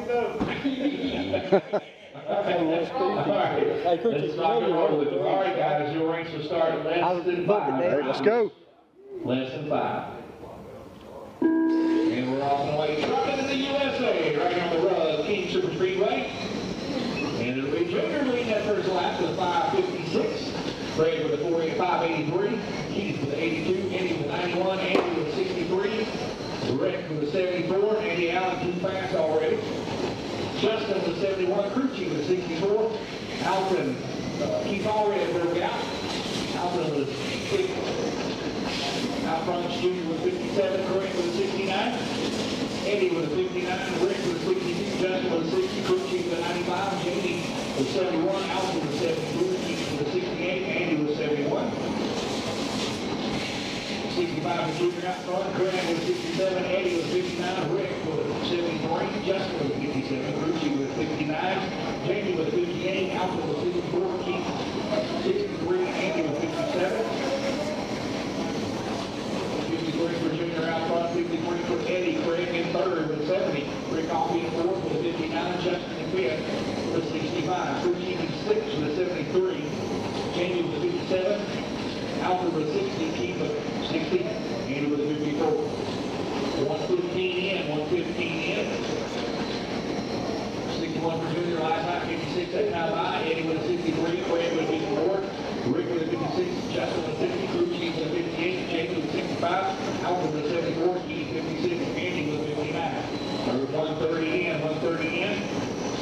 All right, guys, your ranks will start at less than 5. All right, let's go. Less than 5. And we're off and away. Trucking in the USA, right on the road, King Super Speedway. And it'll be Junior leading that first lap with 5:56. Fred with a 5:83. Keith with 82. Andy with 91. Andy with 63. Rick with a 74. Andy Allen too fast already. Justin with 71. Crew Chief with 64. Alton, Keith already broke out. Alton was 6. Out front, Junior with 57. Rick with 69. Eddie with a 59. Rick with a 62. Justin with a 60. Crew Chief with 95. Jamie with 71. Alton with 72. Keith with a 68. Andy with 71. 65 with Junior out front. Greg with 67. Eddie with 59. Rick with 73. Justin with 57. Crew Chief with 59. Jamie with 58. Alton with 54. Keith 63. Andy with 57. 53 for Junior out front. 53 for Eddie. Craig in third with 70. Rick Coffey in fourth with 59. Justin in fifth with 65. Crew Chief in sixth with 73. Jamie with 57. Alton with 60. Keith with 60. Andy with 54. 115 in. 115 in. 61 for Junior, last lap, 56 that time by. Eddie with a 63, Fred with a 54, Rick with a 56, Justin with a 60, Crew Chief with a 58, Jamie with a 65, Alton with a 74, Keith 56, Andy with a 59. 130 in, 130 in.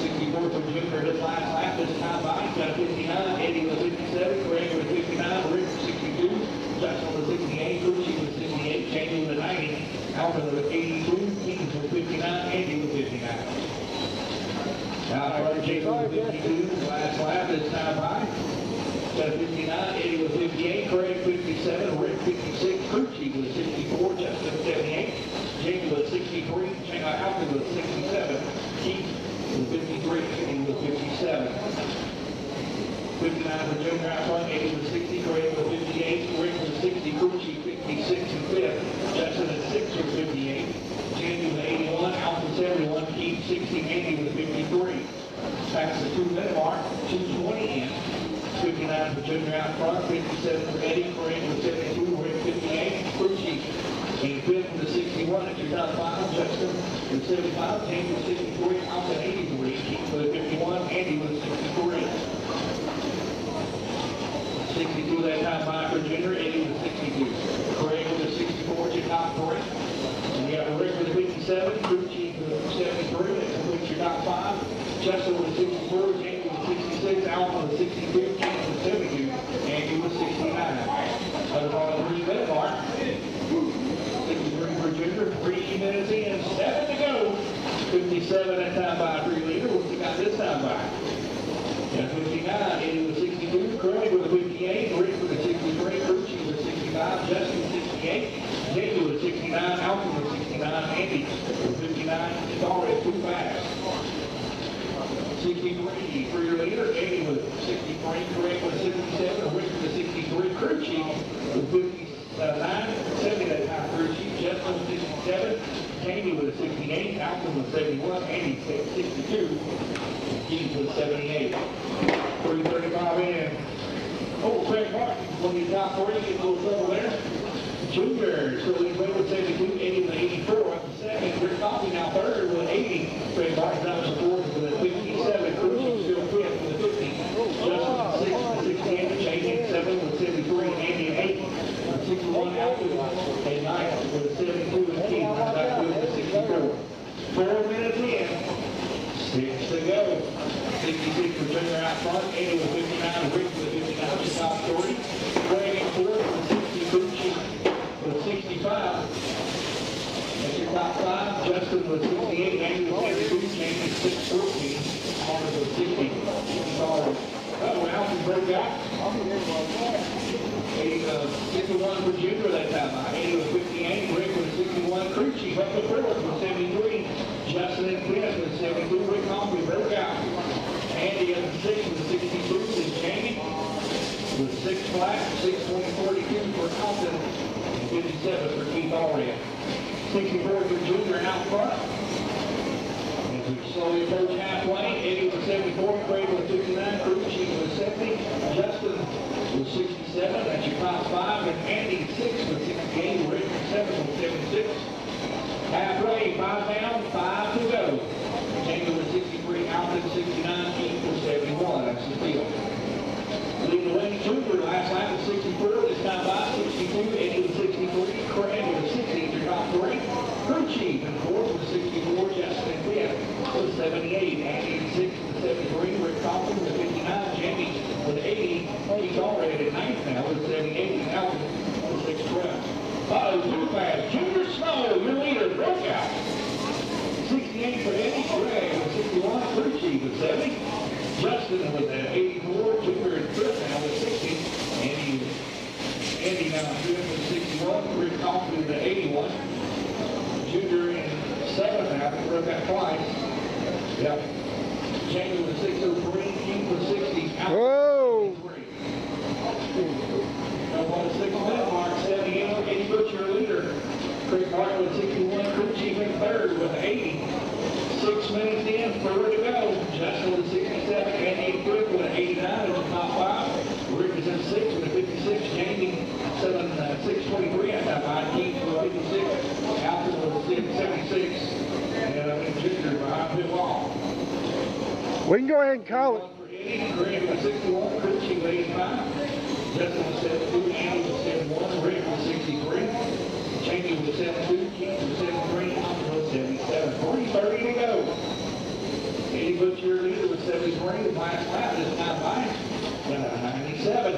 64 for Junior, his last lap, this time by. He's got a 59, Eddie with a 57, Greg with a 59, Rick with a 62, Justin with a 68, Crew Chief with a 68, Jamie with a 90, Alton with a 82, Keith with a 59, Andy with a 59. Out front, Jamie with 52, last lap, this time by. Got a 59, Eddie with 58, Craig 57, Rick 56, Crew Chief with 64, Justin 78, Jamie with 63, Alton with 67, Keith with 53, Andy with 57. 59 for Junior out front, Eddie with 60, Craig with 58, Rick with 60, Crew Chief 56 and 5th, Justin at 6 with 58, Jamie with 81, Alton 71, Keith 60, Andy with 53. Past the 2-minute mark, 2:20 in. 59 for Junior out front, 57 for Eddie, Craig with 72, Rick 58, Crew Chief in 5th with a 61 at 2005, Justin with 75, Jamie with 63, Alton 83, Keith with a 51, Andy with a 63. 62 that time by for Junior, Eddie with 62. Craig with a 64 to top 3. And you got Rick with a 57, Crew Chief with a 73, that completes your top 5. Justin with a 64, Jamie with 66, Alton with 62, Keith with 72, Andy with 69. Another ball at the 3-minute mark. 63 for Junior, 3 minutes in, 7 to go. 57 that time by 3 leader. What's he got this time by? Got 59, Eddie with 62, Craig with a 58, Rick with a 63, Crew Chief with 65, Justin with 68, Jamie with 69, Alton with 69, Andy with 59. It's already too fast. 63 for your leader, Eddie with 63, Craig with 67, Rick with a 63, Crew Chief with 59, 70 that time Crew Chief, Justin with 67, Jamie with a 68, Alton with 71, Andy 62. Keith with 78. 3:35 in. Oh, Craig Martin, one of your top 3, get a little trouble there. Junior, so he's with 72, Eddie with 84 up to 2nd. Rick Coffey now 3rd with 80. Craig Martin down to 4th with a 57. Crew Chief still 5th with a 50. Justin 6th with 68. Jamie 7th with 73. Andy 8th with 61. Alton and 9th with 72. And Keith back with 64. 4 minutes in. 6 to go. 66 for Junior out front, Eddie with 59, Rick with 59, the top 3. Craig in 4th with 60, Crew Chief with 65. That's your top 5. Justin with 68, Andy with 72, Jamie 614, Arnold with 60. Sorry. Alton broke out. 51 for Junior that time. Eddie with 58, Rick with 61, Crew Chief up to 4th with 73. Justin in 5th with 72, Rick Coffey broke out. Andy up to 6th with 62, and Jamie with 6 flat, 6:42 for Alton, and 57 for Keith Allred. 64 for Junior out front. And We slowly approach halfway. Eddie was 74, Craig was 59, Crew Chief was 70, Justin was 67, that's your top 5, and Andy 6 with 68, Rick 7 with 76. Halfway, 5 down, 5 to go. Jamie was 63, Alton 69, Keith was 71, that's the field. Leading the way, Junior, last lap was 64, this time by 62, Eddie was 63, Craig was 60, your top 3. Crew Chief in 4th was 64, Justin in 5th was 78, Andy in 6th was 73, Rick Thompson was 59, Jamie was 80, he's already at 9th now with 78, and Alton was 612. Uh-oh, too fast. Junior Snow, your leader, Breakout. 68 for Eddie, Craig was 61, Crew Chief was 70. Justin was at 84, Junior in 5th now with 60. Andy now in 5th with 61, Rick Thompson was at 81. Junior in 7th now, broke out twice. Yep. Jamie was 603, Keith was 60, out. Whoa! On the 6-minute mark, 78, Eddie Butcher leader. Craig Martin with 61, Crew Chief in 3rd with 80. 6 minutes in, 4 to go. Justin with 67, Andy in 5th with 89 in the top 5. Rick is in 6th with a 56, Jamie 623 at that 5, Keith with 56, Alton with 76, and I think Junior behind him all. We can go ahead and call it. Craig with 61, Crew Chief with 85. Justin was 72, Andy was 71, Rick was 63, Jamie was 72, Keith was 73, Alton was 77. 3:30 to go. Eddie Butcher leader was 73, the last lap this time by 97.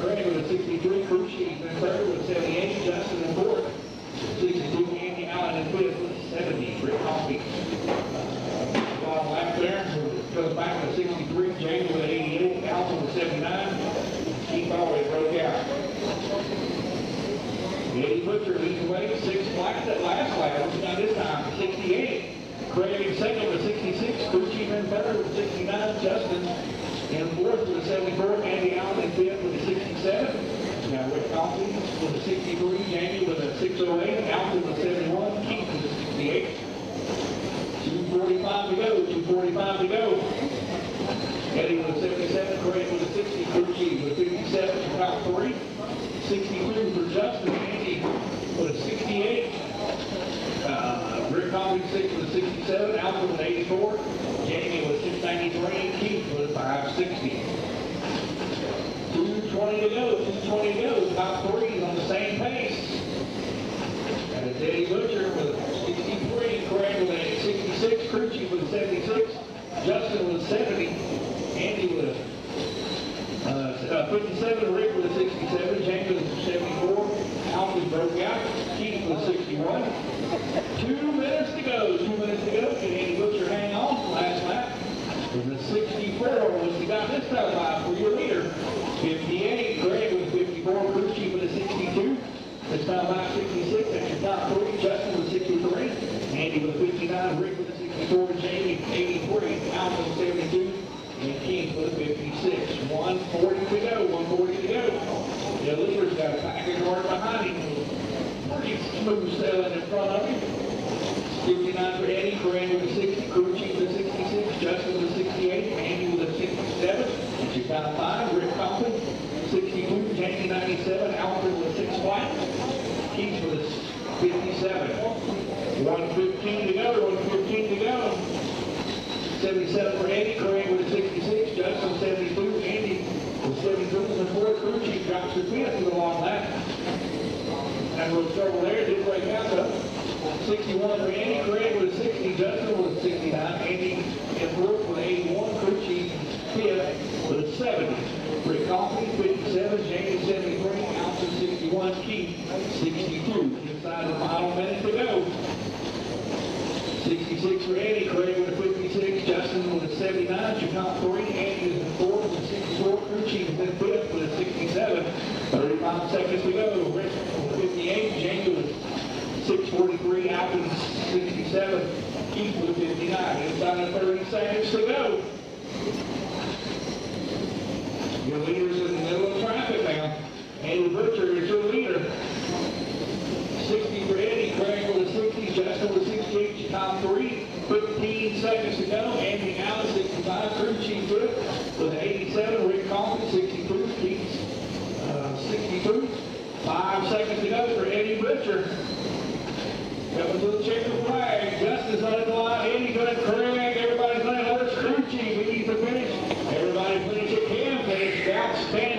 Craig was 63, Crew Chief in 3rd with 78, Justin in 4th, 62, Andy Allen in 5th with 70, Rick Coffey. Long lap there, goes back to 63, Jamie with 88, Alton with 79. Keith always broke out. Eddie Butcher leads the way, 6th lap, that last lap, now this time 68. Craig in 2nd with 66, Crew Chief in 3rd with 69, Justin in 4th with a 74, Andy Allen in 5th with a 67. Now Rick Coffey with a 63, Jamie with a 608, Alton with 71, Keith with a 68. 2:45 to go, 2:45 to go. Eddie with a 77, Craig with a 60, Crew Chief with 57, top 3. 62 for Justin, Andy with a 68. Rick Coffey 6 with 67, Alton with 84, Jamie with 693, Keith with 560. 2:20 to go, 2:20 to go, top 3 on the same pace. And it's Eddie Butcher with 63, Craig with a 66, Crew Chief with 76, Justin with 70, Andy with 57, Rick with a 67, James with a 74, Alton broke out, Keith with 61. 2 minutes to go, 2 minutes to go. Can Eddie Butcher hang on last lap? And the 64 was the guy this time by for your leader. 58, Craig with 54, Crew Chief with a 62. This time by 66, that's your top 3. Justin with 63, Andy with a 59, Rick with a 64, Jamie 83, Alton 72, and Keith with a 56. 1:40 to go, 1:40 to go. The leader's got a package right behind him. Pretty smooth sailing in front of him. 59 for Eddie, Craig with a 60, Crew Chief with a 66, Justin with a 68, Andy with a 67. It's your top 5, Rick Coffey 62, Jamie 97, Alfred with 6 flat, Keith with a 57. 1:15 to go, 1:15 to go. 77 for Eddie, Craig with a 66, Justin 72, Andy with 72, and the 4th Crew Chief drops to 5th with a long lap. And we'll struggle there, did break out though. 61 for Andy, Craig with a 60, Justin with a 69, Andy in 4th with 81, Crew Chief 5th with a 70. Rick Coffey 57, Jamie 73, Alton 61, Keith 62. Inside the final minute to go. 66 for Eddie, Craig with a 56, Justin with a 79, your top 3, Andy is in 4th with a 64, Crew Chief is in 5th with a 67. 35 seconds to go. Rick with 58, Jamie with 6:43, Alton 67, Keith with 59. Inside of 30 seconds to go. Your leader's in the middle of traffic now. Eddie Butcher is your leader. 60 for Eddie, Craig with a 60, Justin with 68, your top 3. 15 seconds to go. Andy Allen, 65. Crew chief with with 87. Rick Coffin, 62. Keats, 62. 5 seconds to go for Eddie Butcher. Coming to the checker flag. Justin's on the line. Eddie's going to Craig. Everybody's going to horse. Crew chief, we need to finish. Everybody finish it. Can finish. Outstanding.